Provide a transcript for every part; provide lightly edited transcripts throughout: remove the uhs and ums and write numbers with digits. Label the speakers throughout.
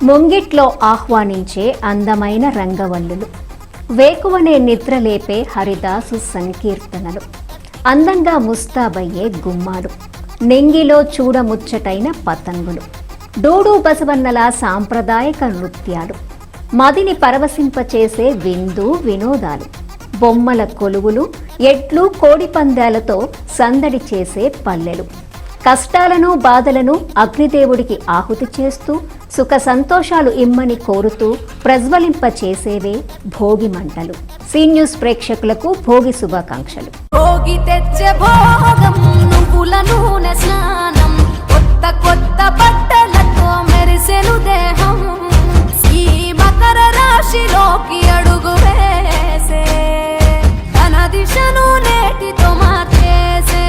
Speaker 1: ముంగిట్లో ఆహ్వానించే అందమైన రంగవల్లులు, వేకువనే నిద్రలేపే హరిదాసు సంకీర్తనలు, అందంగా ముస్తాబయ్యే గుమ్మాలు, నెంగిలో చూడముచ్చటైన పతంగులు, డూడు బసవన్నల సాంప్రదాయక నృత్యాలు, మదిని పరవశింపచేసే విందు వినోదాలు, బొమ్మల కొలువులు, ఎడ్లు కోడిపందాలతో సందడి చేసే పల్లెలు, కష్టాలను బాధలను అగ్నిదేవుడికి ఆహుతి చేస్తూ సుఖ సంతోషాలు ఇమ్మని కోరుతూ ప్రజ్వలింప చేసేవే భోగి మంటలు. సీ న్యూస్ ప్రేక్షకులకు భోగి శుభాకాంక్షలు.
Speaker 2: భోగి తెచ్చే భోగం నువ్వుల నూనె స్నానం, కొత్త కొత్త బట్టలతో మెరిసెను దేహం, ఈ మకర రాశిలోకి అడుగు వేసే తన దిశను నేటితో మార్చేసే.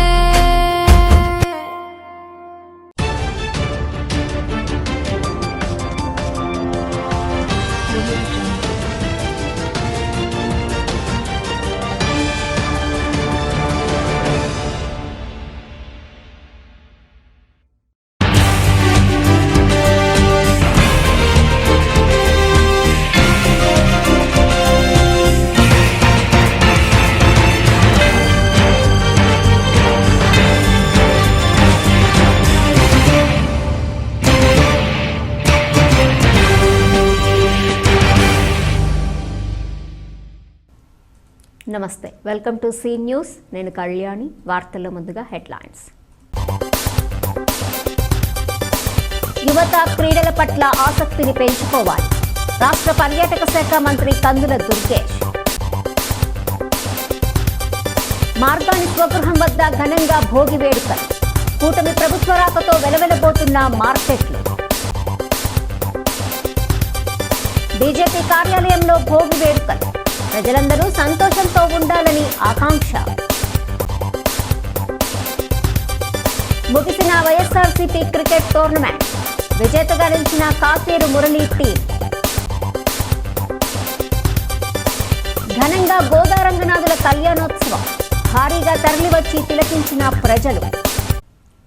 Speaker 1: నమస్తే, వెల్కమ్ టు సీ న్యూస్. నేను కళ్యాణి. వార్తల్లో ముందుగా హెడ్లైన్స్. యువత క్రీడల పట్ల ఆసక్తిని పెంచుకోవాలి. రాష్ట్ర పర్యాటక శాఖ మంత్రి కందుల దుర్గేష్. మార్గాని స్వగృహం వద్ద ఘనంగా భోగి వేడుకలు. కూటమి ప్రభుత్వ రాకతో వెలవెలబోతున్న మార్కెట్లు. బీజేపీ కార్యాలయంలో భోగి వేడుకలు. ప్రజలందరూ సంతోషంతో ఉండాలని ఆకాంక్ష. ముగిసిన వైఎస్ఆర్సీపీ క్రికెట్ టోర్నమెంట్. విజేతగా నిలిచిన కాసేరు మురళీ టీం. ఘనంగా గోదారంగనాథుల కళ్యాణోత్సవం. భారీగా తరలివచ్చి తిలకించిన ప్రజలు.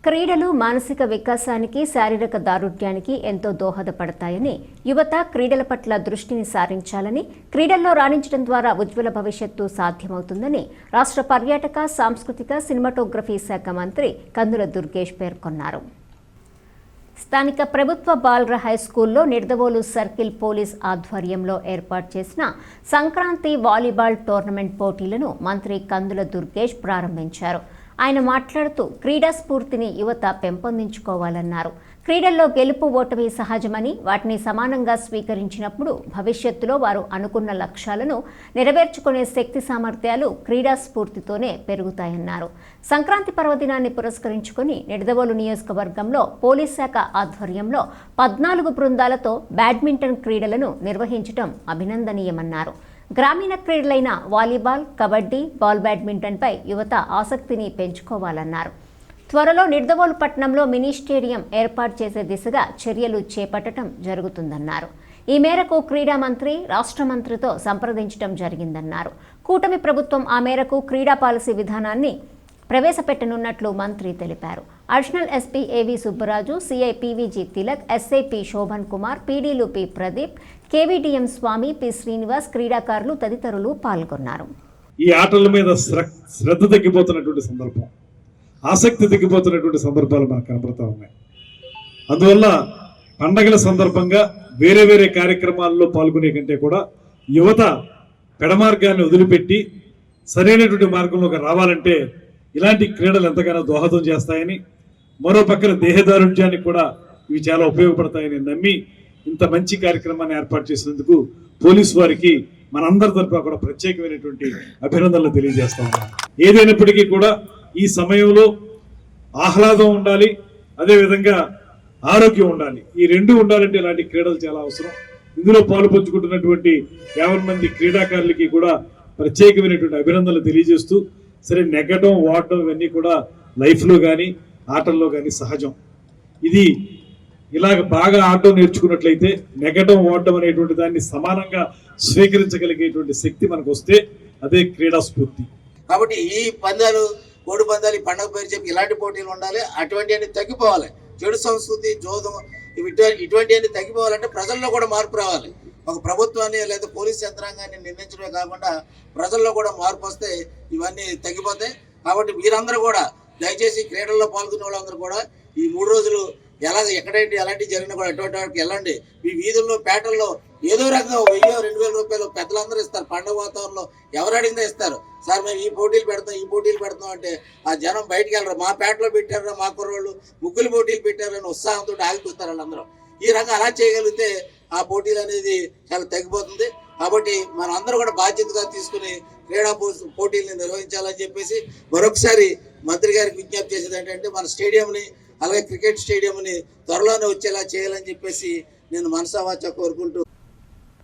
Speaker 1: క్రీడలు మానసిక వికాసానికి, శారీరక దారుఢ్యానికి ఎంతో దోహదపడతాయని, యువత క్రీడల పట్ల దృష్టిని సారించాలని, క్రీడల్లో రాణించడం ద్వారా ఉజ్వల భవిష్యత్తు సాధ్యమవుతుందని రాష్ట్ర పర్యాటక, సాంస్కృతిక, సినిమాటోగ్రఫీ శాఖ మంత్రి కందుల దుర్గేష్ పేర్కొన్నారు. స్థానిక ప్రభుత్వ బాలుర హైస్కూల్లో నిడదవోలు సర్కిల్ పోలీస్ ఆధ్వర్యంలో ఏర్పాటు చేసిన సంక్రాంతి వాలీబాల్ టోర్నమెంట్ పోటీలను మంత్రి కందుల దుర్గేష్ ప్రారంభించారు. ఆయన మాట్లాడుతూ క్రీడా స్ఫూర్తిని యువత పెంపొందించుకోవాలన్నారు. క్రీడల్లో గెలుపు ఓటమి సహజమని, వాటిని సమానంగా స్వీకరించినప్పుడు భవిష్యత్తులో వారు అనుకున్న లక్ష్యాలను నెరవేర్చుకునే శక్తి సామర్థ్యాలు క్రీడా స్ఫూర్తితోనే పెరుగుతాయన్నారు. సంక్రాంతి పర్వదినాన్ని పురస్కరించుకొని నిడదవోలు నియోజకవర్గంలో పోలీస్ శాఖ ఆధ్వర్యంలో 14 బృందాలతో బ్యాడ్మింటన్ క్రీడలను నిర్వహించడం అభినందనీయమన్నారు. గ్రామీణ క్రీడలైన వాలీబాల్, కబడ్డీ, బాల్ బ్యాడ్మింటన్పై యువత ఆసక్తిని పెంచుకోవాలన్నారు. త్వరలో నిడదవోలు పట్టణంలో మినీ స్టేడియం ఏర్పాటు చేసే దిశగా చర్యలు చేపట్టడం జరుగుతుందన్నారు. ఈ మేరకు క్రీడా మంత్రి రాష్ట్ర మంత్రితో సంప్రదించడం జరిగిందన్నారు. కూటమి ప్రభుత్వం ఆ మేరకు క్రీడా పాలసీ విధానాన్ని ప్రవేశపెట్టనున్నట్లు మంత్రి తెలిపారు. Additional SP AV Subbaraju, CI PVG Tilak, SI P Shobhan Kumar, పీడీలు P Pradeep, KVDM Swamy, P Srinivas, క్రీడాకారులు తదితరులు పాల్గొన్నారు.
Speaker 3: ఈ ఆటల మీద శ్రద్ధ తగ్గిపోతున్నటువంటి సందర్భం, ఆసక్తి తగ్గిపోతున్నటువంటి సందర్భాలు మనకు కనబడుతూ ఉన్నాయి. అందువల్ల పండగల సందర్భంగా వేరే వేరే కార్యక్రమాల్లో పాల్గొనే కంటే కూడా యువత పెడమార్గాన్ని వదిలిపెట్టి సరైనటువంటి మార్గంలోకి రావాలంటే ఇలాంటి క్రీడలు ఎంతగానో దోహదం చేస్తాయని, మరో పక్కన దేహదారుఢ్యానికి కూడా ఇవి చాలా ఉపయోగపడతాయని నమ్మి ఇంత మంచి కార్యక్రమాన్ని ఏర్పాటు చేసినందుకు పోలీసు వారికి మనందరి తరఫున కూడా ప్రత్యేకమైనటువంటి అభినందనలు తెలియజేస్తా ఉన్నాం. ఏదైనప్పటికీ కూడా ఈ సమయంలో ఆహ్లాదం ఉండాలి, అదేవిధంగా ఆరోగ్యం ఉండాలి. ఈ రెండు ఉండాలంటే ఇలాంటి క్రీడలు చాలా అవసరం. ఇందులో పాలు పంచుకుంటున్నటువంటి 50 మంది క్రీడాకారులకి కూడా ప్రత్యేకమైనటువంటి అభినందనలు తెలియజేస్తూ, సరే నెగ్గడం, ఓడడం ఇవన్నీ కూడా లైఫ్లో కానీ ఆటల్లో కానీ సహజం. ఇది ఇలాగ బాగా ఆడడం నేర్చుకున్నట్లయితే నెగ్గడం, ఓడడం అనేటువంటి దాన్ని సమానంగా స్వీకరించగలిగేటువంటి శక్తి మనకు వస్తే అదే క్రీడా స్ఫూర్తి.
Speaker 4: కాబట్టి ఈ పందాలు, కోడి పందాలు, ఈ పండుగ పేరు చెప్పి ఇలాంటి పోటీలు ఉండాలి. అటువంటి తగ్గిపోవాలి. చెడు సంస్కృతి, జోదం, ఇటువంటివన్నీ తగ్గిపోవాలంటే ప్రజల్లో కూడా మార్పు రావాలి. ఒక ప్రభుత్వాన్ని లేదా పోలీస్ యంత్రాంగాన్ని నిర్ణయించడమే కాకుండా ప్రజల్లో కూడా మార్పు వస్తే ఇవన్నీ తగ్గిపోతాయి. కాబట్టి మీరందరూ కూడా దయచేసి క్రీడల్లో పాల్గొనే వాళ్ళందరూ కూడా ఈ 3 రోజులు ఎక్కడైతే ఎలాంటి జరిగినా కూడా ఎటువంటి వాటికి వెళ్ళండి. మీ వీధుల్లో పేటల్లో ఏదో రకంగా 1000-2000 రూపాయలు పెద్దలందరూ ఇస్తారు. పండుగ వాతావరణంలో ఎవరు అడిగినా ఇస్తారు. సార్ మేము ఈ పోటీలు పెడతాం అంటే ఆ జనం బయటికి వెళ్ళరు. మా పేటలో పెట్టారు, మా కుర్రోళ్ళు ముగ్గులు పోటీలు పెట్టారని ఉత్సాహంతో ఆగిపోతారు వాళ్ళందరూ. ఈ రకంగా అలా చేయగలిగితే ఆ పోటీలు అనేది చాలా తగ్గిపోతుంది. కాబట్టి మనం అందరూ కూడా బాధ్యతగా తీసుకుని క్రీడా పోటీలను నిర్వహించాలని చెప్పేసి మరొకసారి మంత్రి గారికి విజ్ఞప్తి చేసేది ఏంటంటే మన స్టేడియంని అలాగే క్రికెట్ స్టేడియంని త్వరలోనే వచ్చేలా చేయాలని చెప్పేసి నేను మనసావాచ కోరుకుంటూ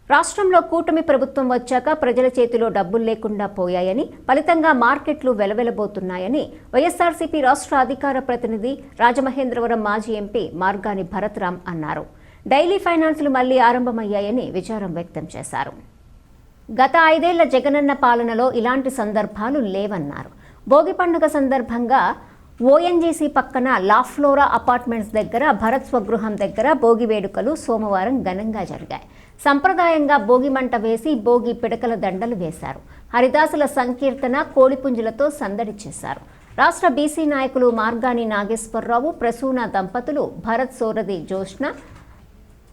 Speaker 1: రాష్ట్రంలో కూటమి ప్రభుత్వం వచ్చాక ప్రజల చేతిలో డబ్బులు లేకుండా పోయాయని, ఫలితంగా మార్కెట్లు వెలవెలబోతున్నాయని వైఎస్ఆర్సీపీ రాష్ట్ర అధికార ప్రతినిధి రాజమహేంద్రవరం మాజీ ఎంపీ మార్గాని భరత్రామ్ అన్నారు. డైలీ ఫైనాన్సులు మళ్లీ ఆరంభమయ్యాయని విచారం వ్యక్తం చేశారు. గత 5 ఏళ్ల జగనన్న పాలనలో ఇలాంటి సందర్భాలు లేవన్నారు. భోగి పండుగ సందర్భంగా ఓఎన్జీసీ పక్కన లాఫ్లోరా అపార్ట్మెంట్స్ దగ్గర భరత్ స్వగృహం దగ్గర భోగి వేడుకలు సోమవారం ఘనంగా జరిగాయి. సంప్రదాయంగా భోగి మంట వేసి భోగి పిడకల దండలు వేశారు. హరిదాసుల సంకీర్తన, కోడిపుంజులతో సందడి చేశారు. రాష్ట్ర బీసీ నాయకులు మార్గాని నాగేశ్వరరావు, ప్రసూన దంపతులు, భరత్ సోరది జోష్న,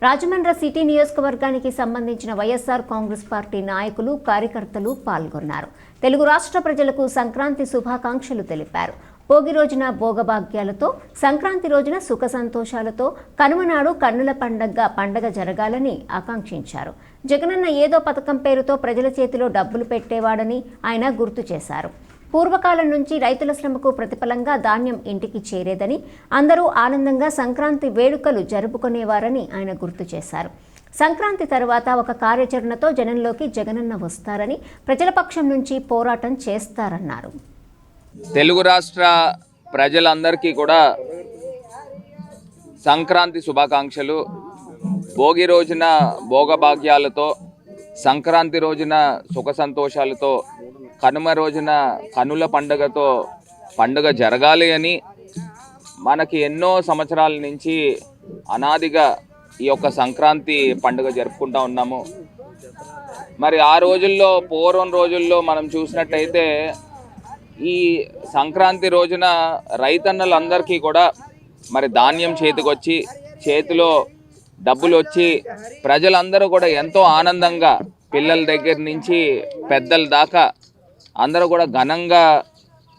Speaker 1: రాజమండ్రి సిటీ నియోజకవర్గానికి సంబంధించిన వైఎస్ఆర్ కాంగ్రెస్ పార్టీ నాయకులు, కార్యకర్తలు పాల్గొన్నారు. తెలుగు రాష్ట్ర ప్రజలకు సంక్రాంతి శుభాకాంక్షలు తెలిపారు. భోగి రోజున భోగభాగ్యాలతో, సంక్రాంతి రోజున సుఖ సంతోషాలతో, కనుమ నాడు కన్నుల పండగ జరగాలని ఆకాంక్షించారు. జగనన్న ఏదో పథకం పేరుతో ప్రజల చేతిలో డబ్బులు పెట్టేవాడని ఆయన గుర్తు చేశారు. పూర్వకాలం నుంచి రైతుల శ్రమకు ప్రతిఫలంగా ధాన్యం ఇంటికి చేరేదని, అందరూ ఆనందంగా సంక్రాంతి వేడుకలు జరుపుకునేవారని ఆయన గుర్తు చేశారు. సంక్రాంతి తర్వాత ఒక కార్యాచరణతో జనంలోకి జగనన్న వస్తారని, ప్రజల పక్షం నుంచి పోరాటం చేస్తారన్నారు.
Speaker 5: తెలుగు రాష్ట్ర ప్రజలందరికీ కూడా సంక్రాంతి శుభాకాంక్షలు. భోగి రోజున భోగభాగ్యాలతో, సంక్రాంతి రోజున సుఖ సంతోషాలతో, కనుమ రోజున కనుల పండుగతో పండుగ జరగాలి అని మనకి ఎన్నో సంవత్సరాల నుంచి అనాదిగా ఈ యొక్క సంక్రాంతి పండుగ జరుపుకుంటూ ఉన్నాము. మరి ఆ రోజుల్లో, పూర్వం రోజుల్లో మనం చూసినట్టయితే ఈ సంక్రాంతి రోజున రైతన్నలందరికీ కూడా మరి ధాన్యం చేతికొచ్చి, చేతిలో డబ్బులు వచ్చి, ప్రజలందరూ కూడా ఎంతో ఆనందంగా, పిల్లల దగ్గర నుంచి పెద్దల దాకా అందరూ కూడా ఘనంగా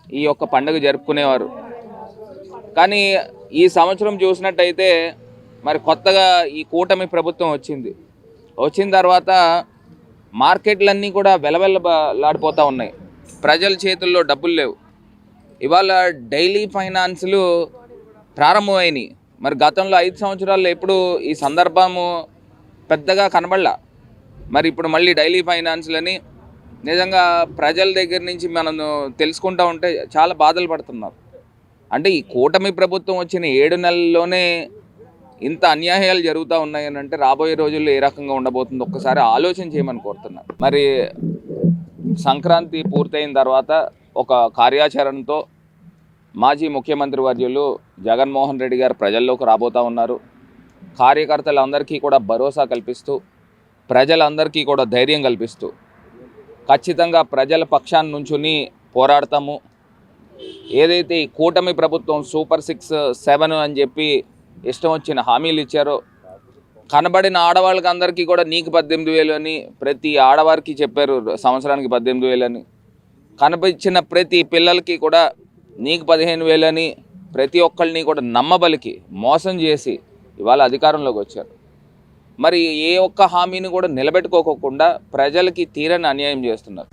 Speaker 5: ఈ యొక్క పండుగ జరుపుకునేవారు. కానీ ఈ సంవత్సరం చూసినట్టయితే మరి కొత్తగా ఈ కూటమి ప్రభుత్వం వచ్చిన తర్వాత మార్కెట్లన్నీ కూడా వెలవెలలాడిపోతూ ఉన్నాయి. ప్రజల చేతుల్లో డబ్బులు లేవు. ఇవాళ డైలీ ఫైనాన్సులు ప్రారంభమైనాయి. మరి గతంలో 5 సంవత్సరాల్లో ఎప్పుడు ఈ సందర్భము పెద్దగా కనబడలా. మరి ఇప్పుడు మళ్ళీ డైలీ ఫైనాన్సులని నిజంగా ప్రజల దగ్గర నుంచి మనం తెలుసుకుంటూ ఉంటే చాలా బాధలు పడుతున్నారు. అంటే ఈ కూటమి ప్రభుత్వం వచ్చిన 7 నెలల్లోనే ఇంత అన్యాయాలు జరుగుతూ ఉన్నాయని అంటే రాబోయే రోజుల్లో ఏ రకంగా ఉండబోతుందో ఒక్కసారి ఆలోచన చేయమని కోరుతున్నారు. మరి సంక్రాంతి పూర్తయిన తర్వాత ఒక కార్యాచరణతో మాజీ ముఖ్యమంత్రి వర్యులు జగన్మోహన్ రెడ్డి గారు ప్రజల్లోకి రాబోతూ ఉన్నారు. కార్యకర్తలందరికీ కూడా భరోసా కల్పిస్తూ, ప్రజలందరికీ కూడా ధైర్యం కల్పిస్తూ ఖచ్చితంగా ప్రజల పక్షాన్ని నుంచుని పోరాడతాము. ఏదైతే ఈ కూటమి ప్రభుత్వం సూపర్ 6, 7 అని చెప్పి ఇష్టం వచ్చిన హామీలు ఇచ్చారో, కనబడిన ఆడవాళ్ళకి అందరికీ కూడా నీకు 18,000 అని ప్రతి ఆడవారికి చెప్పారు, సంవత్సరానికి 18,000 అని. కనిపించిన ప్రతి పిల్లలకి కూడా నీకు 15,000 అని ప్రతి ఒక్కళ్ళని కూడా నమ్మబలికి మోసం చేసి ఇవాళ అధికారంలోకి వచ్చారు. మరి ఏ ఒక్క హామీని కూడా నిలబెట్టుకోకుండా ప్రజలకి తీరని అన్యాయం చేస్తున్నారు.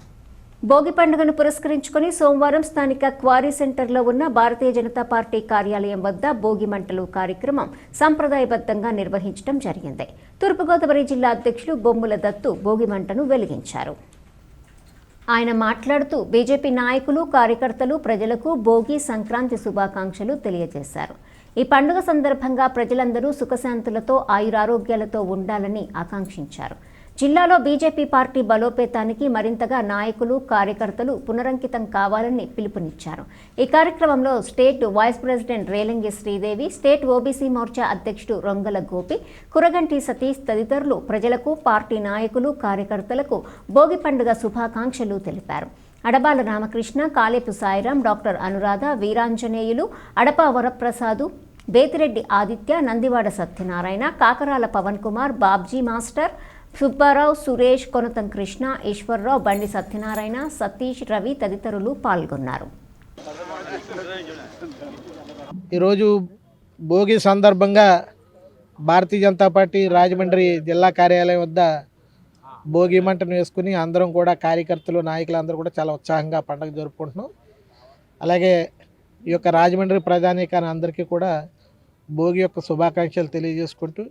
Speaker 1: భోగి పండుగను పురస్కరించుకుని సోమవారం స్థానిక క్వారీ సెంటర్లో ఉన్న భారతీయ జనతా పార్టీ కార్యాలయం వద్ద భోగి మంటలు కార్యక్రమం సంప్రదాయబద్ధంగా నిర్వహించడం జరిగింది. తూర్పుగోదావరి జిల్లా అధ్యక్షులు బొమ్ముల దత్తు భోగి మంటను వెలిగించారు. ఆయన మాట్లాడుతూ బీజేపీ నాయకులు, కార్యకర్తలు ప్రజలకు భోగి, సంక్రాంతి శుభాకాంక్షలు తెలియజేశారు. ఈ పండుగ సందర్భంగా ప్రజలందరూ సుఖశాంతులతో, ఆయురారోగ్యాలతో ఉండాలని ఆకాంక్షించారు. జిల్లాలో బీజేపీ పార్టీ బలోపేతానికి మరింతగా నాయకులు కార్యకర్తలు పునరంకితం కావాలని పిలుపునిచ్చారు. ఈ కార్యక్రమంలో state vice president Relangi Sridevi, state OBC Morcha అధ్యక్షుడు రొంగల గోపి, కురగంటి సతీష్ తదితరులు ప్రజలకు, పార్టీ నాయకులు, కార్యకర్తలకు భోగి పండుగ శుభాకాంక్షలు తెలిపారు. అడబాల రామకృష్ణ, కాలేపు సాయిరాం, డాక్టర్ అనురాధ, వీరాంజనేయులు, అడప వరప్రసాదు, బేతిరెడ్డి ఆదిత్య, నందివాడ సత్యనారాయణ, కాకరాల పవన్ కుమార్, బాబ్జీ మాస్టర్, సుబ్బారావు, సురేష్, కొనతం కృష్ణ, ఈశ్వర్రావు, బండి సత్యనారాయణ, సతీష్, రవి తదితరులు పాల్గొన్నారు.
Speaker 6: ఈరోజు భోగి సందర్భంగా భారతీయ జనతా పార్టీ రాజమండ్రి జిల్లా కార్యాలయం వద్ద భోగి మంటను వేసుకుని అందరం కూడా కార్యకర్తలు, నాయకులు అందరూ కూడా చాలా ఉత్సాహంగా పండుగ జరుపుకుంటున్నాం. అలాగే ఈ యొక్క రాజమండ్రి ప్రజానీకాన్ని అందరికీ కూడా భోగి యొక్క శుభాకాంక్షలు తెలియజేసుకుంటూ,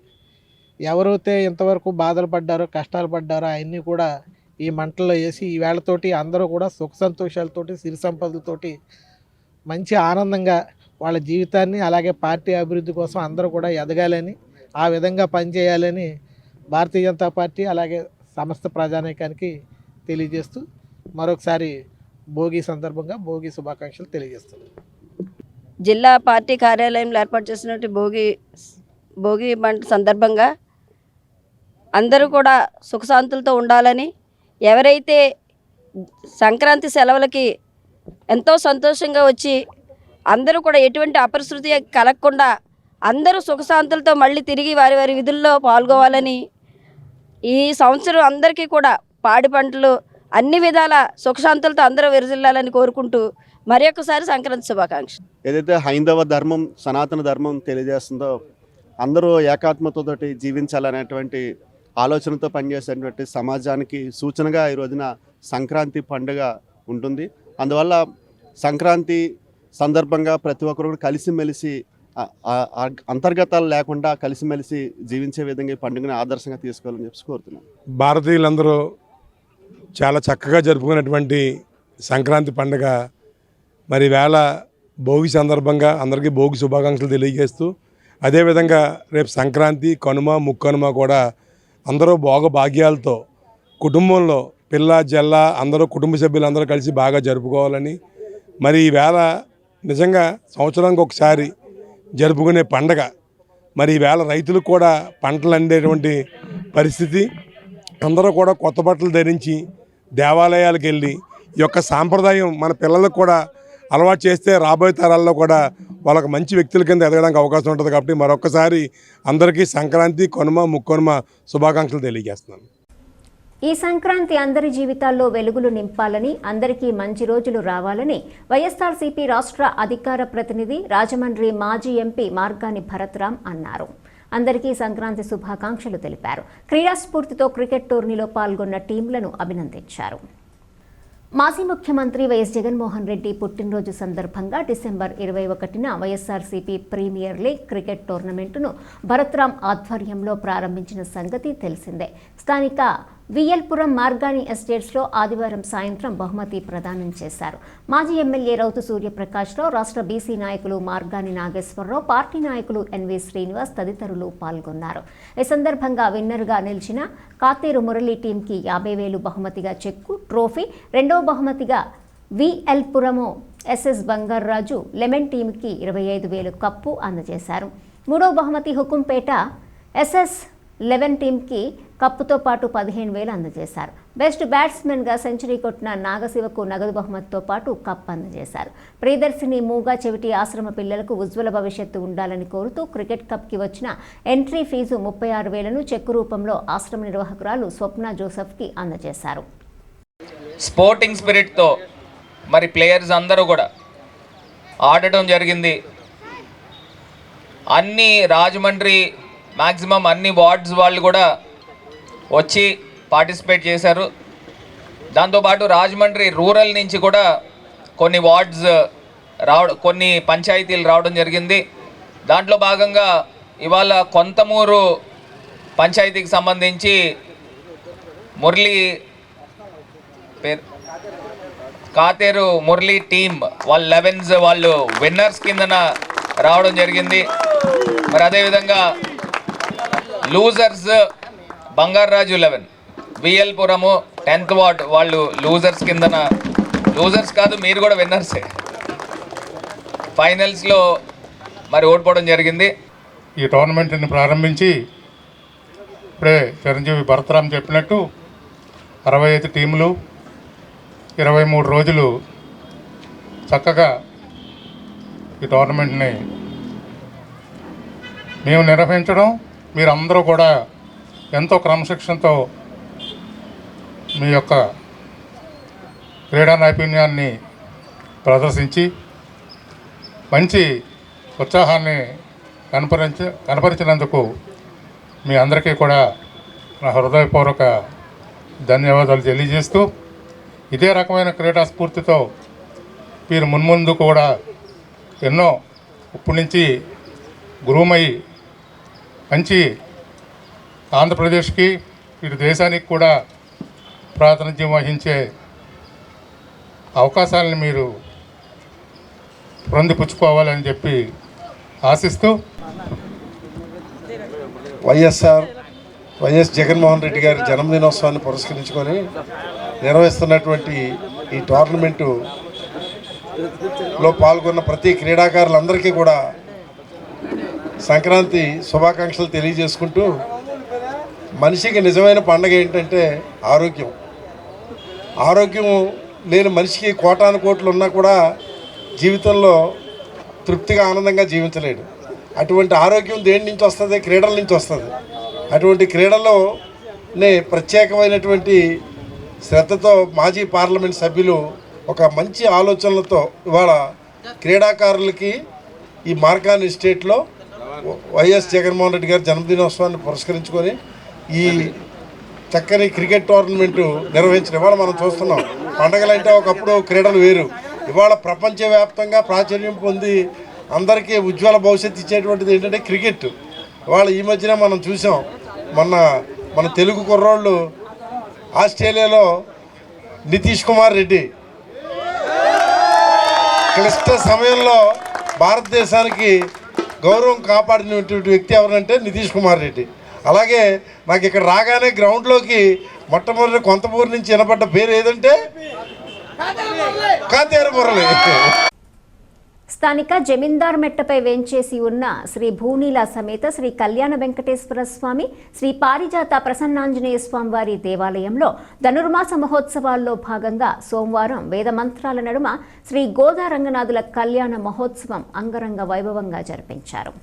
Speaker 6: ఎవరైతే ఇంతవరకు బాధలు పడ్డారో, కష్టాలు పడ్డారో అవన్నీ కూడా ఈ మంటల్లో వేసి ఈ వేళతోటి అందరూ కూడా సుఖ సంతోషాలతోటి, సిరి సంపదలతోటి మంచి ఆనందంగా వాళ్ళ జీవితాన్ని, అలాగే పార్టీ అభివృద్ధి కోసం అందరూ కూడా ఎదగాలని, ఆ విధంగా పనిచేయాలని భారతీయ జనతా పార్టీ అలాగే సమస్త ప్రజానీకానికి తెలియజేస్తూ మరొకసారి భోగి సందర్భంగా భోగి శుభాకాంక్షలు తెలియజేస్తున్నాను.
Speaker 7: జిల్లా పార్టీ కార్యాలయంలో ఏర్పాటు చేసినటువంటి భోగి మంట సందర్భంగా అందరూ కూడా సుఖశాంతులతో ఉండాలని, ఎవరైతే సంక్రాంతి సెలవులకి ఎంతో సంతోషంగా వచ్చి అందరూ కూడా ఎటువంటి అపరిశృతి కలగకుండా అందరూ సుఖశాంతులతో మళ్ళీ తిరిగి వారి వారి విధుల్లో పాల్గొవాలని, ఈ సంవత్సరం అందరికీ కూడా పాడి పంటలు అన్ని విధాల సుఖశాంతులతో అందరూ విరజిల్లాలని కోరుకుంటూ మరొకసారి సంక్రాంతి శుభాకాంక్షలు.
Speaker 8: ఏదైతే హైందవ ధర్మం, సనాతన ధర్మం తెలియజేస్తుందో అందరూ ఏకాత్మతతోటి జీవించాలనేటువంటి ఆలోచనతో పనిచేసేటువంటి సమాజానికి సూచనగా ఈ రోజున సంక్రాంతి పండుగ ఉంటుంది. అందువల్ల సంక్రాంతి సందర్భంగా ప్రతి ఒక్కరు కలిసిమెలిసి అంతర్గతాలు లేకుండా కలిసిమెలిసి జీవించే విధంగా ఈ పండుగని ఆదర్శంగా తీసుకోవాలని చెప్పి కోరుతున్నాను.
Speaker 9: భారతీయులందరూ చాలా చక్కగా జరుపుకున్నటువంటి సంక్రాంతి పండుగ మరి వేళ భోగి సందర్భంగా అందరికీ భోగి శుభాకాంక్షలు తెలియజేస్తూ, అదేవిధంగా రేపు సంక్రాంతి, కనుమ, ముక్కనుమ కూడా అందరూ భాగ్యాలతో కుటుంబంలో పిల్ల జల్ల అందరూ కుటుంబ సభ్యులందరూ కలిసి బాగా జరుపుకోవాలని, మరి ఈవేళ నిజంగా సంవత్సరానికి ఒకసారి జరుపుకునే పండగ. మరి ఈవేళ రైతులకు కూడా పంటలు అందేటువంటి పరిస్థితి, అందరూ కూడా కొత్త బట్టలు ధరించి దేవాలయాలకు వెళ్ళి ఈ యొక్క సాంప్రదాయం మన పిల్లలకు కూడా అలవాటు చేస్తే రాబోయే తరాల్లో కూడా వాళ్ళకి మంచి వ్యక్తుల కింద ఎదగడానికి అవకాశం ఉంటుంది. కాబట్టి మరొకసారి అందరికీ సంక్రాంతి, కనుమ, ముక్కనుమ శుభాకాంక్షలు తెలియజేస్తున్నాను.
Speaker 1: ఈ సంక్రాంతి అందరి జీవితాల్లో వెలుగులు నింపాలని, అందరికీ మంచి రోజులు రావాలని వైఎస్ఆర్సీపీ రాష్ట్ర అధికార ప్రతినిధి, రాజమండ్రి మాజీ ఎంపీ మార్గాని భరత్రాం అన్నారు. అందరికీ సంక్రాంతి శుభాకాంక్షలు తెలిపారు. క్రీడా స్ఫూర్తితో క్రికెట్ టోర్నీలో పాల్గొన్న టీంలను అభినందించారు. మాజీ ముఖ్యమంత్రి వైఎస్ జగన్మోహన్ రెడ్డి పుట్టినరోజు సందర్భంగా డిసెంబర్ 21న వైఎస్ఆర్సీపీ ప్రీమియర్ లీగ్ క్రికెట్ టోర్నమెంటును భరత్రాం ఆధ్వర్యంలో ప్రారంభించిన సంగతి తెలిసిందే. స్థానిక విఎల్పురం మార్గాని ఎస్టేట్స్లో ఆదివారం సాయంత్రం బహుమతి ప్రదానం చేశారు. మాజీ ఎమ్మెల్యే రౌతు సూర్యప్రకాశ్రావు, రాష్ట్ర బీసీ నాయకులు మార్గాని నాగేశ్వరరావు, పార్టీ నాయకులు ఎన్వి శ్రీనివాస్ తదితరులు పాల్గొన్నారు. ఈ సందర్భంగా విన్నర్గా నిలిచిన కాతేరు మురళి టీంకి 50,000 బహుమతిగా చెక్కు, ట్రోఫీ, రెండవ బహుమతిగా విఎల్పురము ఎస్ఎస్ బంగార్రాజు లెమన్ టీంకి 25,000 కప్పు అందజేశారు. మూడవ బహుమతి హుకుంపేట ఎస్ఎస్ 11 టీంకి కప్పుతో పాటు 15,000 అందజేశారు. బెస్ట్ బ్యాట్స్మెన్గా సెంచరీ కొట్టిన నాగశివకు నగదు బహుమతితో పాటు కప్ అందజేశారు. ప్రియదర్శిని మూగా చెవిటి ఆశ్రమ పిల్లలకు ఉజ్వల భవిష్యత్తు ఉండాలని కోరుతూ క్రికెట్ కప్కి వచ్చిన ఎంట్రీ ఫీజు 36,000ను చెక్కు రూపంలో ఆశ్రమ నిర్వాహకురాలు స్వప్న జోసెఫ్కి అందజేశారు.
Speaker 5: స్పోర్టింగ్ స్పిరిట్తో మరి ప్లేయర్స్ అందరూ కూడా ఆడటం జరిగింది. అన్ని రాజమండ్రి మ్యాక్సిమం అన్ని వార్డ్స్ వాళ్ళు కూడా వచ్చి పార్టిసిపేట్ చేశారు. దాంతోపాటు రాజమండ్రి రూరల్ నుంచి కూడా కొన్ని వార్డ్స్ కొన్ని పంచాయతీలు రావడం జరిగింది. దాంట్లో భాగంగా ఇవాళ కొంతమూరు పంచాయతీకి సంబంధించి మురళి కాతేరు మురళి టీం వాళ్ళ 11s వాళ్ళు విన్నర్స్ కిందన రావడం జరిగింది. మరి అదేవిధంగా లూజర్స్ బంగార్రాజు 11 విఎల్పురము 10th వార్డ్ వాళ్ళు లూజర్స్ కిందన, లూజర్స్ కాదు మీరు కూడా విన్నర్సే, ఫైనల్స్లో మరి ఓడిపోవడం జరిగింది.
Speaker 10: ఈ టోర్నమెంట్ని ప్రారంభించి ఇప్పుడే చిరంజీవి భరతరామ్ చెప్పినట్టు 65 టీములు 23 రోజులు చక్కగా ఈ టోర్నమెంట్ని మేము నిర్వహించడం, మీరందరూ కూడా ఎంతో క్రమశిక్షణతో మీ యొక్క క్రీడా నైపుణ్యాన్ని ప్రదర్శించి మంచి ఉత్సాహాన్ని కనపరిచినందుకు మీ అందరికీ కూడా నా హృదయపూర్వక ధన్యవాదాలు తెలియజేస్తూ, ఇదే రకమైన క్రీడా స్ఫూర్తితో మీరు మున్ముందు కూడా ఎన్నో ఇప్పటి నుంచి గురువుమై మంచి ఆంధ్రప్రదేశ్కి ఇటు దేశానికి కూడా ప్రాతినిధ్యం వహించే అవకాశాలను మీరు పొందిపుచ్చుకోవాలని చెప్పి ఆశిస్తూ,
Speaker 11: వైఎస్ జగన్మోహన్ రెడ్డి గారి జన్మదినోత్సవాన్ని పురస్కరించుకొని నిర్వహిస్తున్నటువంటి ఈ టోర్నమెంటులో పాల్గొన్న ప్రతి క్రీడాకారులందరికీ కూడా సంక్రాంతి శుభాకాంక్షలు తెలియజేసుకుంటూ, మనిషికి నిజమైన పండగ ఏంటంటే ఆరోగ్యం. ఆరోగ్యం లేని మనిషికి కోటాను కోట్లు ఉన్నా కూడా జీవితంలో తృప్తిగా ఆనందంగా జీవించలేడు. అటువంటి ఆరోగ్యం దేని నుంచి వస్తుంది? క్రీడల నుంచి వస్తుంది. అటువంటి క్రీడలోనే ప్రత్యేకమైనటువంటి శ్రద్ధతో మాజీ పార్లమెంట్ సభ్యులు ఒక మంచి ఆలోచనలతో ఇవాళ క్రీడాకారులకి ఈ మార్కాని ఎస్టేట్లో వైఎస్ జగన్మోహన్ రెడ్డి గారి జన్మదినోత్సవాన్ని పురస్కరించుకొని ఈ చక్కని క్రికెట్ టోర్నమెంటు నిర్వహించిన ఇవాళ మనం చూస్తున్నాం. పండగలంటే ఒకప్పుడు క్రీడలు వేరు, ఇవాళ ప్రపంచవ్యాప్తంగా ప్రాచుర్యం పొంది అందరికీ ఉజ్వల భవిష్యత్తు ఇచ్చేటువంటిది ఏంటంటే క్రికెట్. ఇవాళ ఈ మధ్యన మనం చూసాం, మన తెలుగు కుర్రోళ్ళు ఆస్ట్రేలియాలో నితీష్ కుమార్ రెడ్డి క్లిష్ట సమయంలో భారతదేశానికి గౌరవం కాపాడినటువంటి వ్యక్తి ఎవరంటే నితీష్ కుమార్ రెడ్డి. అలాగే నాకు ఇక్కడ రాగానే గ్రౌండ్లోకి మొట్టమొదటి కొంతపూరు నుంచి వినపడ్డ పేరు ఏదంటే కాంతేరు మురళి.
Speaker 1: స్థానిక జమీందార్ మెట్టపై వేంచేసి ఉన్న శ్రీ భూనీల సమేత శ్రీ కళ్యాణ వెంకటేశ్వర స్వామి, శ్రీ పారిజాత ప్రసన్నాంజనేయ స్వామి వారి దేవాలయంలో ధనుర్మాస మహోత్సవాల్లో భాగంగా సోమవారం వేద మంత్రాల నడుమ శ్రీ గోదా రంగనాథుల కళ్యాణ మహోత్సవం అంగరంగ వైభవంగా జరిపించారు.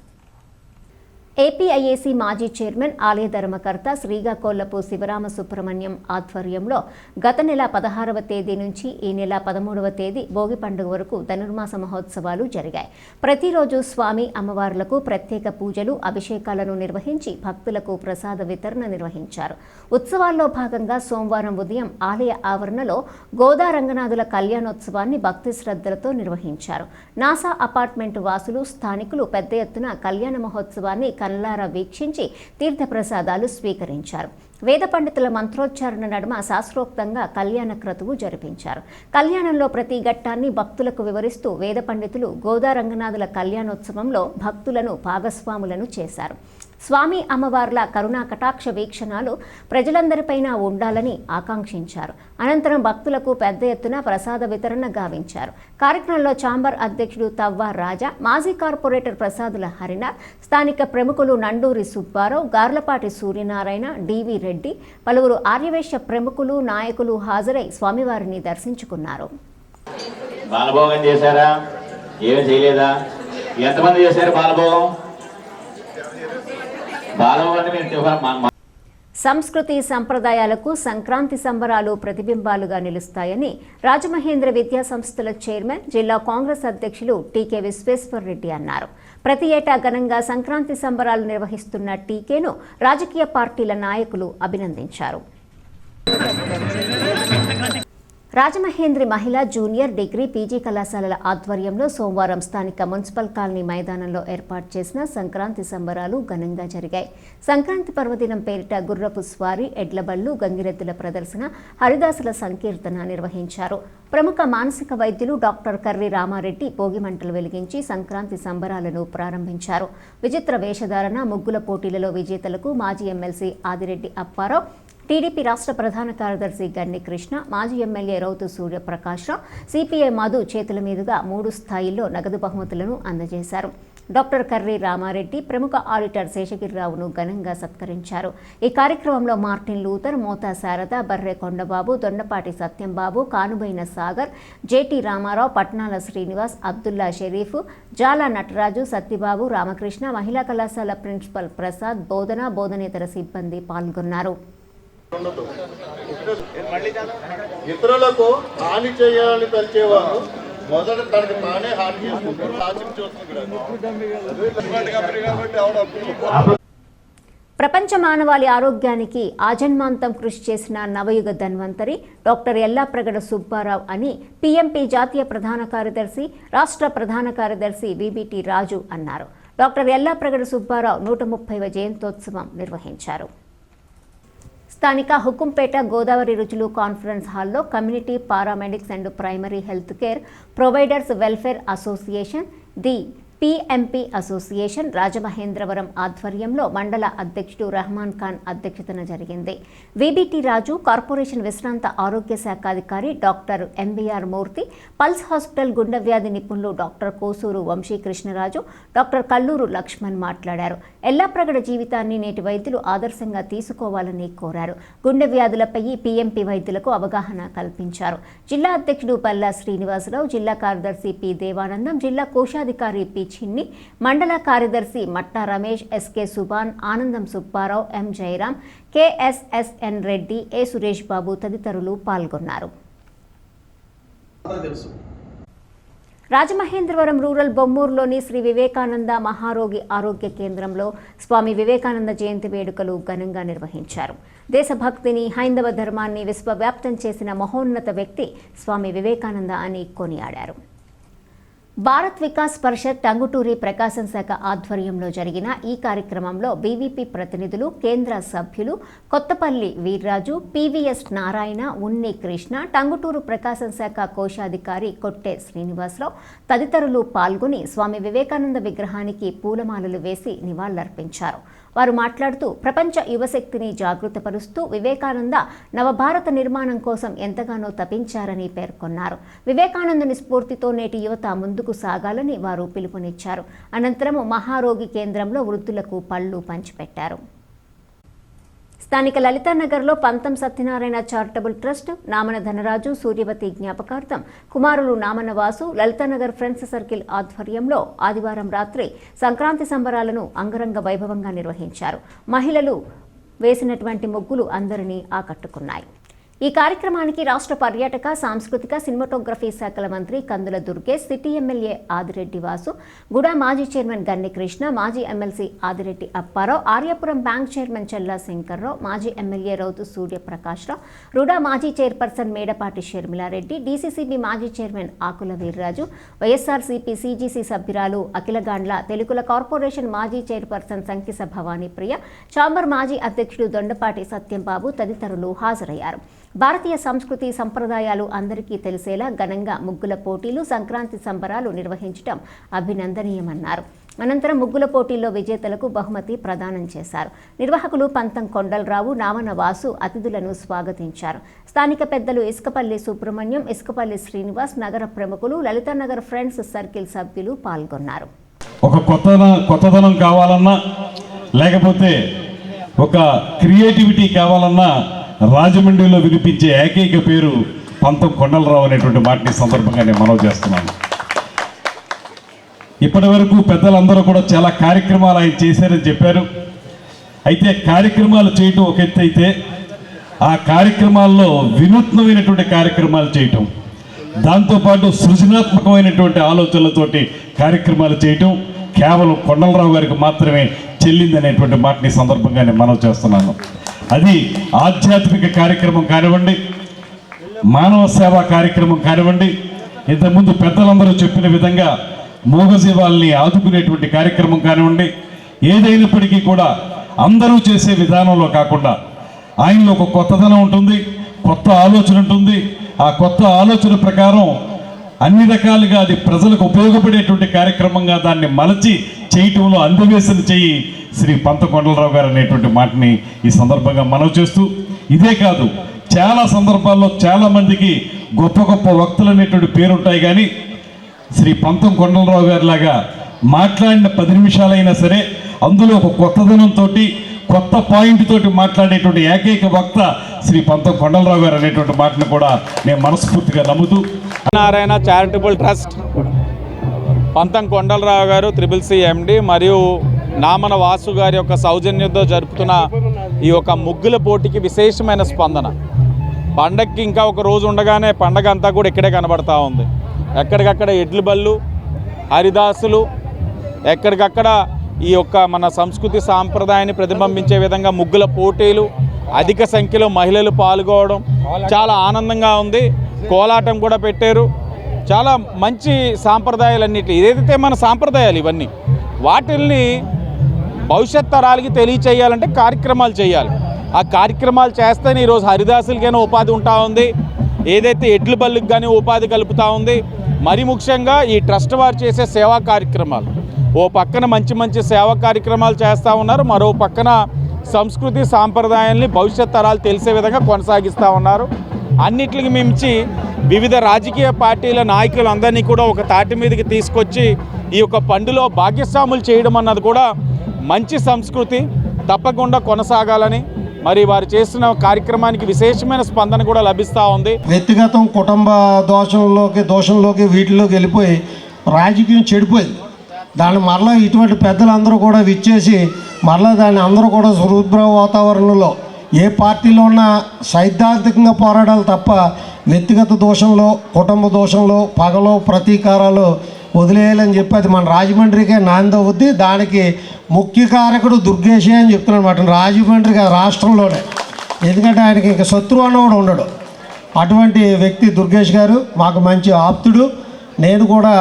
Speaker 1: ఏపీఐఏసీ మాజీ చైర్మన్, ఆలయ ధర్మకర్త శ్రీకాకుళపు శివరామ సుబ్రహ్మణ్యం ఆధ్వర్యంలో గత నెల 16వ తేదీ నుంచి ఈ నెల 13వ తేదీ భోగి పండుగ వరకు ధనుర్మాస మహోత్సవాలు జరిగాయి. ప్రతిరోజు స్వామి అమ్మవార్లకు ప్రత్యేక పూజలు, అభిషేకాలను నిర్వహించి భక్తులకు ప్రసాద వితరణ నిర్వహించారు. ఉత్సవాల్లో భాగంగా సోమవారం ఉదయం ఆలయ ఆవరణలో గోదా రంగనాథుల కళ్యాణోత్సవాన్ని భక్తి శ్రద్ధలతో నిర్వహించారు. నాసా అపార్ట్మెంట్ వాసులు, స్థానికులు పెద్ద ఎత్తున కళ్యాణ మహోత్సవాన్ని కల్లారా వీక్షించి తీర్థప్రసాదాలు స్వీకరించారు. వేద పండితుల మంత్రోచ్చారణ నడుమ శాస్త్రోక్తంగా కళ్యాణ క్రతువు జరిపించారు. కళ్యాణంలో ప్రతి ఘట్టాన్ని భక్తులకు వివరిస్తూ వేద పండితులు గోదా రంగనాథుల కళ్యాణోత్సవంలో భక్తులను భాగస్వాములను చేశారు. స్వామి అమ్మవార్ల కరుణా కటాక్ష వీక్షణాలు ప్రజలందరిపైన ఉండాలని ఆకాంక్షించారు. అనంతరం భక్తులకు పెద్ద ఎత్తున ప్రసాద వితరణ గావించారు. కార్యక్రమంలో ఛాంబర్ అధ్యక్షుడు తవ్వ రాజా, మాజీ కార్పొరేటర్ ప్రసాదుల హరినాథ్, స్థానిక ప్రముఖులు నండూరి సుబ్బారావు, గార్లపాటి సూర్యనారాయణ, డివి రెడ్డి, పలువురు ఆర్యవైశ్య ప్రముఖులు, నాయకులు హాజరై స్వామివారిని దర్శించుకున్నారు.
Speaker 12: బాలభోగం చేశారా? ఏమీ చేయలేదా? ఎంతమంది చేశారు బాలభోగం?
Speaker 1: సంస్కృతి సంప్రదాయాలకు సంక్రాంతి సంబరాలు ప్రతిబింబాలుగా నిలుస్తాయని రాజమహేంద్ర విద్యా సంస్థల చైర్మన్, జిల్లా కాంగ్రెస్ అధ్యక్షులు టీకే విశ్వేశ్వర్ రెడ్డి అన్నారు. ప్రతి ఏటా ఘనంగా సంక్రాంతి సంబరాలు నిర్వహిస్తున్న టీకేను రాజకీయ పార్టీల నాయకులు అభినందించారు. రాజమహేంద్రి మహిళా జూనియర్, డిగ్రీ, పీజీ కళాశాలల ఆధ్వర్యంలో సోమవారం స్థానిక మున్సిపల్ కాలనీ మైదానంలో ఏర్పాటు చేసిన సంక్రాంతి సంబరాలు ఘనంగా జరిగాయి. సంక్రాంతి పర్వదినం పేరిట గుర్రపు స్వారీ, ఎడ్లబళ్లు, గంగిరెద్దుల ప్రదర్శన, హరిదాసుల సంకీర్తన నిర్వహించారు. ప్రముఖ మానసిక వైద్యులు డాక్టర్ కర్రి రామారెడ్డి భోగి మంటలు వెలిగించి సంక్రాంతి సంబరాలను ప్రారంభించారు. విచిత్ర వేషధారణ, ముగ్గుల పోటీలలో విజేతలకు మాజీ ఎమ్మెల్సీ ఆదిరెడ్డి అప్పారావు, టీడీపీ రాష్ట్ర ప్రధాన కార్యదర్శి గన్ని కృష్ణ, మాజీ ఎమ్మెల్యే రౌతు సూర్యప్రకాశ్రావు, సిపిఐ మధు చేతుల మీదుగా 3 స్థాయిల్లో నగదు బహుమతులను అందజేశారు. డాక్టర్ కర్రీ రామారెడ్డి, ప్రముఖ ఆడిటర్ శేషగిరిరావును ఘనంగా సత్కరించారు. ఈ కార్యక్రమంలో మార్టిన్ లూథర్, మోతా శారద, బర్రె కొండబాబు, దొండపాటి సత్యంబాబు, కానుబైన సాగర్, జేటీ రామారావు, పట్నాల శ్రీనివాస్, అబ్దుల్లా షరీఫ్, జాలా నటరాజు, సత్యబాబు, రామకృష్ణ, మహిళా కళాశాల ప్రిన్సిపల్ ప్రసాద్, బోధనేతర సిబ్బంది పాల్గొన్నారు.
Speaker 8: ఇతరులకు హాని చేయాలని తలిచేవారు మొదట తనకి తానే హాని చేసుకుంటారు.
Speaker 1: ప్రపంచ మానవాళి ఆరోగ్యానికి ఆజన్మాంతం కృషి చేసిన నవయుగ ధన్వంతరి డాక్టర్ ఎల్లాప్రగడ సుబ్బారావు అని పీఎంపీ జాతీయ ప్రధాన కార్యదర్శి, రాష్ట్ర ప్రధాన కార్యదర్శి విబిటి రాజు అన్నారు. డాక్టర్ ఎల్లాప్రగడ సుబ్బారావు 130వ జయంతోత్సవం నిర్వహించారు. స్థానిక హుకుంపేట గోదావరి రుచులు కాన్ఫరెన్స్ హాల్లో community paramedics and primary health care providers welfare association, the PMP association Rajamahendravaram ఆధ్వర్యంలో మండల అధ్యక్షుడు రహమాన్ ఖాన్ అధ్యక్షతన జరిగింది. విబిటి రాజు, కార్పొరేషన్ విశ్రాంత ఆరోగ్య శాఖ అధికారి డాక్టర్ ఎంబీఆర్ మూర్తి, పల్స్ హాస్పిటల్ గుండె వ్యాధి నిపుణులు డాక్టర్ కోసూరు వంశీకృష్ణరాజు, డాక్టర్ కల్లూరు లక్ష్మణ్ మాట్లాడారు. ఎల్లాప్రగడ జీవితాన్ని నేటి వైద్యులు ఆదర్శంగా తీసుకోవాలని కోరారు. గుండె వ్యాధులపై పీఎంపీ వైద్యులకు అవగాహన కల్పించారు. జిల్లా అధ్యక్షుడు పల్లా శ్రీనివాసరావు, జిల్లా కార్యదర్శి పి దేవానందం, జిల్లా కోశాధికారి పి చిన్ని, మండల కార్యదర్శి మట్టా రమేష్, ఎస్కే సుబాన్, ఆనందం సుబ్బారావు, ఎం జయరాం, కేఎస్ఎస్ఎన్ రెడ్డి, ఏ సురేష్ బాబు తదితరులు పాల్గొన్నారు. రాజమహేంద్రవరం రూరల్ బొమ్మూరులోని శ్రీ వివేకానంద మహారోగి ఆరోగ్య కేంద్రంలో స్వామి వివేకానంద జయంతి వేడుకలు ఘనంగా నిర్వహించారు. దేశభక్తిని, హైందవ ధర్మాన్ని విశ్వవ్యాప్తం చేసిన మహోన్నత వ్యక్తి స్వామి వివేకానంద అని కొనియాడారు. భారత్ వికాస్ పరిషత్ టంగుటూరి ప్రకాశం శాఖ ఆధ్వర్యంలో జరిగిన ఈ కార్యక్రమంలో బీవీపీ ప్రతినిధులు, కేంద్ర సభ్యులు కొత్తపల్లి వీర్రాజు, పీవీఎస్ నారాయణ, ఉన్ని కృష్ణ, టంగుటూరు ప్రకాశం శాఖ కోశాధికారి కొట్టె శ్రీనివాసరావు తదితరులు పాల్గొని స్వామి వివేకానంద విగ్రహానికి పూలమాలలు వేసి నివాళులర్పించారు. వారు మాట్లాడుతూ ప్రపంచ యువశక్తిని జాగృతపరుస్తూ వివేకానంద నవభారత నిర్మాణం కోసం ఎంతగానో తపించారని పేర్కొన్నారు. వివేకానందుని స్ఫూర్తితో నేటి యువత ముందుకు సాగాలని వారు పిలుపునిచ్చారు. అనంతరం మహారోగి కేంద్రంలో వృద్ధులకు పళ్లు పంచిపెట్టారు. స్థానిక లలితానగర్లో పంతం సత్యనారాయణ చారిటబుల్ ట్రస్ట్, నామన ధనరాజు, సూర్యవతి జ్ఞాపకార్థం కుమారులు నామన వాసు, లలితానగర్ ఫ్రెండ్స్ సర్కిల్ ఆధ్వర్యంలో ఆదివారం రాత్రి సంక్రాంతి సంబరాలను అంగరంగ వైభవంగా నిర్వహించారు. మహిళలు వేసినటువంటి ముగ్గులు అందరినీ ఆకట్టుకున్నాయి. ఈ కార్యక్రమానికి రాష్ట్ర పర్యాటక, సాంస్కృతిక, సినిమాటోగ్రఫీ శాఖల మంత్రి Kandula Durgesh, city MLA Adireddy Vasu, GUDA మాజీ చైర్మన్ గన్ని కృష్ణ, మాజీ MLC Adireddy Apparao, Aryapuram bank chairman Chella Shankarrao, మాజీ ఎమ్మెల్యే రౌతు సూర్యప్రకాశ్రావు, రుడా మాజీ చైర్పర్సన్ మేడపాటి షర్మిలారెడ్డి, డీసీసీబీ మాజీ chairman Akula Veerraju, YSRCP CGC సభ్యురాలు అఖిలగాండ్ల, తెలుగుల కార్పొరేషన్ మాజీ చైర్పర్సన్ సంకిస భవానీప్రియ, ఛాంబర్ మాజీ అధ్యక్షుడు దొండపాటి సత్యంబాబు తదితరులు హాజరయ్యారు. భారతీయ సంస్కృతి సంప్రదాయాలు అందరికీ తెలిసేలా ఘనంగా ముగ్గుల పోటీలు, సంక్రాంతి సంబరాలు నిర్వహించడం అభినందనీయమన్నారు. అనంతరం ముగ్గుల పోటీల్లో విజేతలకు బహుమతి ప్రదానం చేశారు. నిర్వాహకులు పంతం కొండలరావు, నామన వాసు అతిథులను స్వాగతించారు. స్థానిక పెద్దలు ఇసుకపల్లి సుబ్రహ్మణ్యం, ఇసుకపల్లి శ్రీనివాస్, నగర ప్రముఖులు, లలితానగర్ ఫ్రెండ్స్ సర్కిల్ సభ్యులు పాల్గొన్నారు.
Speaker 13: ఒక కొత్తదనం కావాలన్నా, లేకపోతే ఒక క్రియేటివిటీ కావాలన్నా రాజమండ్రిలో వినిపించే ఏకైక పేరు పంతం కొండలరావు అనేటువంటి మాటని సందర్భంగా నేను మనవి చేస్తున్నాను. ఇప్పటి వరకు పెద్దలందరూ కూడా చాలా కార్యక్రమాలు ఆయన చేశారని చెప్పారు. అయితే కార్యక్రమాలు చేయటం ఒక ఎత్తు అయితే, ఆ కార్యక్రమాల్లో వినూత్నమైనటువంటి కార్యక్రమాలు చేయటం, దాంతోపాటు సృజనాత్మకమైనటువంటి ఆలోచనలతోటి కార్యక్రమాలు చేయటం కేవలం కొండలరావు గారికి మాత్రమే చెల్లిందనేటువంటి మాటని సందర్భంగా నేను మనవి చేస్తున్నాను. అది ఆధ్యాత్మిక కార్యక్రమం కానివ్వండి, మానవ సేవా కార్యక్రమం కానివ్వండి, ఇంతకుముందు పెద్దలందరూ చెప్పిన విధంగా మూగజీవాల్ని ఆదుకునేటువంటి కార్యక్రమం కానివ్వండి, ఏదైనప్పటికీ కూడా అందరూ చేసే విధానంలో కాకుండా ఆయనలో ఒక కొత్తదనం ఉంటుంది, కొత్త ఆలోచన ఉంటుంది. ఆ కొత్త ఆలోచన ప్రకారం అన్ని రకాలుగా అది ప్రజలకు ఉపయోగపడేటువంటి కార్యక్రమంగా దాన్ని మలచి చేయటంలో అందవేసిన చెయ్యి శ్రీ పంత కొండలరావు గారు అనేటువంటి మాటని ఈ సందర్భంగా మనవి చేస్తూ, ఇదే కాదు చాలా సందర్భాల్లో చాలామందికి గొప్ప గొప్ప వక్తలు అనేటువంటి పేరుంటాయి, కానీ శ్రీ పంతం కొండలరావు గారి లాగా మాట్లాడిన 10 నిమిషాలైనా సరే అందులో ఒక కొత్తదనంతో కొత్త పాయింట్ తోటి మాట్లాడేటువంటి ఏకైక వక్త శ్రీ పంతం కొండలరావు గారు అనేటువంటి మాటను కూడా నేను మనస్ఫూర్తిగా నమ్ముతూ,
Speaker 14: నారాయణ చారిటబుల్ ట్రస్ట్ పంతం కొండలరావు గారు CCC MD మరియు నామన వాసు గారి యొక్క సౌజన్యంతో జరుపుతున్న ఈ యొక్క ముగ్గుల పోటీకి విశేషమైన స్పందన. పండగకి ఇంకా ఒక రోజు ఉండగానే పండగ అంతా కూడా ఇక్కడే కనబడతా ఉంది. ఎక్కడికక్కడ ఎడ్ల బళ్ళు, హరిదాసులు, ఎక్కడికక్కడ ఈ యొక్క మన సంస్కృతి సాంప్రదాయాన్ని ప్రతిబింబించే విధంగా ముగ్గుల పోటీలు, అధిక సంఖ్యలో మహిళలు పాల్గొనడం చాలా ఆనందంగా ఉంది. కోలాటం కూడా పెట్టారు. చాలా మంచి సాంప్రదాయాలన్నిటి, ఏదైతే మన సాంప్రదాయాలు ఇవన్నీ వాటిల్ని భవిష్యత్ తరాలకి తెలియచేయాలంటే కార్యక్రమాలు చేయాలి. ఆ కార్యక్రమాలు చేస్తేనే ఈరోజు హరిదాసులకైనా ఉపాధి ఉంటా ఉంది, ఏదైతే ఎడ్ల బళ్ళకి కానీ ఉపాధి కలుపుతూ ఉంది. మరి ముఖ్యంగా ఈ ట్రస్ట్ వారు చేసే సేవా కార్యక్రమాలు, ఓ పక్కన మంచి మంచి సేవా కార్యక్రమాలు చేస్తూ ఉన్నారు, మరో పక్కన సంస్కృతి సాంప్రదాయాల్ని భవిష్యత్ తరాలు తెలిసే విధంగా కొనసాగిస్తూ ఉన్నారు. అన్నిటికి మించి వివిధ రాజకీయ పార్టీల నాయకులందరినీ కూడా ఒక తాటి మీదకి తీసుకొచ్చి ఈ యొక్క పండులో భాగ్యస్వాములు చేయడం అన్నది కూడా మంచి సంస్కృతి, తప్పకుండా కొనసాగాలని మరి వారు చేస్తున్న కార్యక్రమానికి విశేషమైన స్పందన కూడా లభిస్తూ ఉంది.
Speaker 6: వ్యక్తిగతం కుటుంబ దోషంలోకి వీటిలోకి వెళ్ళిపోయి రాజకీయం చెడిపోయింది. దాన్ని మరలా ఇటువంటి పెద్దలందరూ కూడా విచ్చేసి మరలా దాన్ని అందరూ కూడా శుభ్ర వాతావరణంలో ఏ పార్టీలో ఉన్నా సైద్ధాంతికంగా పోరాడాలి తప్ప వ్యక్తిగత దోషంలో, కుటుంబ దోషంలో, పగలో, ప్రతీకారాలు వదిలేయాలని చెప్పి అది మన రాజమండ్రికే నాంది అవుద్ది. దానికి ముఖ్య కారకుడు దుర్గేషే అని చెప్తున్నాను అనమాట. రాజమండ్రి రాష్ట్రంలోనే, ఎందుకంటే ఆయనకి ఇంకా శత్రువు అన్నవాడు ఉండడు. అటువంటి వ్యక్తి దుర్గేష్ గారు మాకు మంచి ఆప్తుడు. నేను కూడా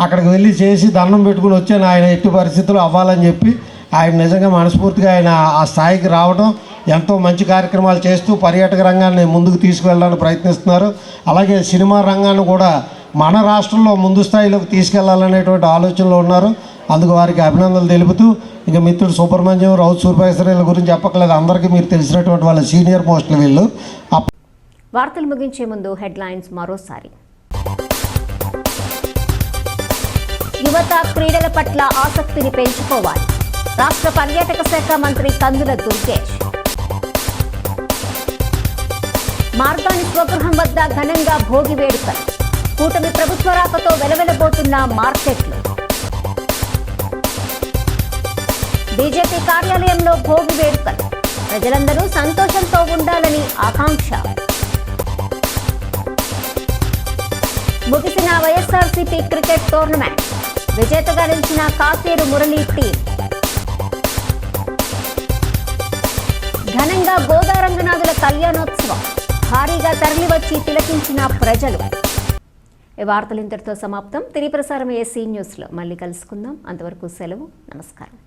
Speaker 6: అక్కడికి వెళ్ళి చేసి దండం పెట్టుకుని వచ్చాను. ఆయన ఎట్టి పరిస్థితులు అవ్వాలని చెప్పి ఆయన నిజంగా మనస్ఫూర్తిగా ఆయన ఆ స్థాయికి రావడం, ఎంతో మంచి కార్యక్రమాలు చేస్తూ పర్యాటక రంగాన్ని ముందుకు తీసుకువెళ్ళడానికి ప్రయత్నిస్తున్నారు. అలాగే సినిమా రంగాన్ని కూడా మన రాష్ట్రంలో ముందు స్థాయిలోకి తీసుకెళ్లాలనేటువంటి ఆలోచనలో ఉన్నారు. అందుకు వారికి అభినందనలు తెలుపుతూ, ఇక మిత్రుడు సుబ్రహ్మణ్యం, రౌత్ సూర్యప్రకాశ్రీల గురించి చెప్పక్కలేదు, అందరికీ మీరు తెలిసినటువంటి వాళ్ళ సీనియర్ మోస్టులు వీళ్ళు.
Speaker 1: వార్తలు ముగించే ముందు హెడ్లైన్స్ మరోసారి. యువత క్రీడల పట్ల ఆసక్తిని పెంచుకోవాలి. రాష్ట్ర పర్యాటక శాఖ మంత్రి కందుల దుర్గేష్. మార్గాని స్వగృహం వద్ద ఘనంగా భోగి వేడుకలు. కూటమి ప్రభుత్వ రాకతో వెలవెలబోతున్న మార్కెట్లు. బీజేపీ కార్యాలయంలో భోగి వేడుకలు. ప్రజలందరూ సంతోషంతో ఉండాలని ఆకాంక్ష. ముగిసిన వైఎస్ఆర్సీపీ క్రికెట్ టోర్నమెంట్. విజేతగా నిలిచిన కాసేరు మురళీ టీం. ఘనంగా గోదారంగనాథుల కళ్యాణోత్సవం. భారీగా తరలివచ్చి తిలకించిన ప్రజలు. ఈ వార్తలు ఇంతటితో సమాప్తం. తిరిగి ప్రసారం SC న్యూస్లో మళ్ళీ కలుసుకుందాం. అంతవరకు సెలవు. నమస్కారం.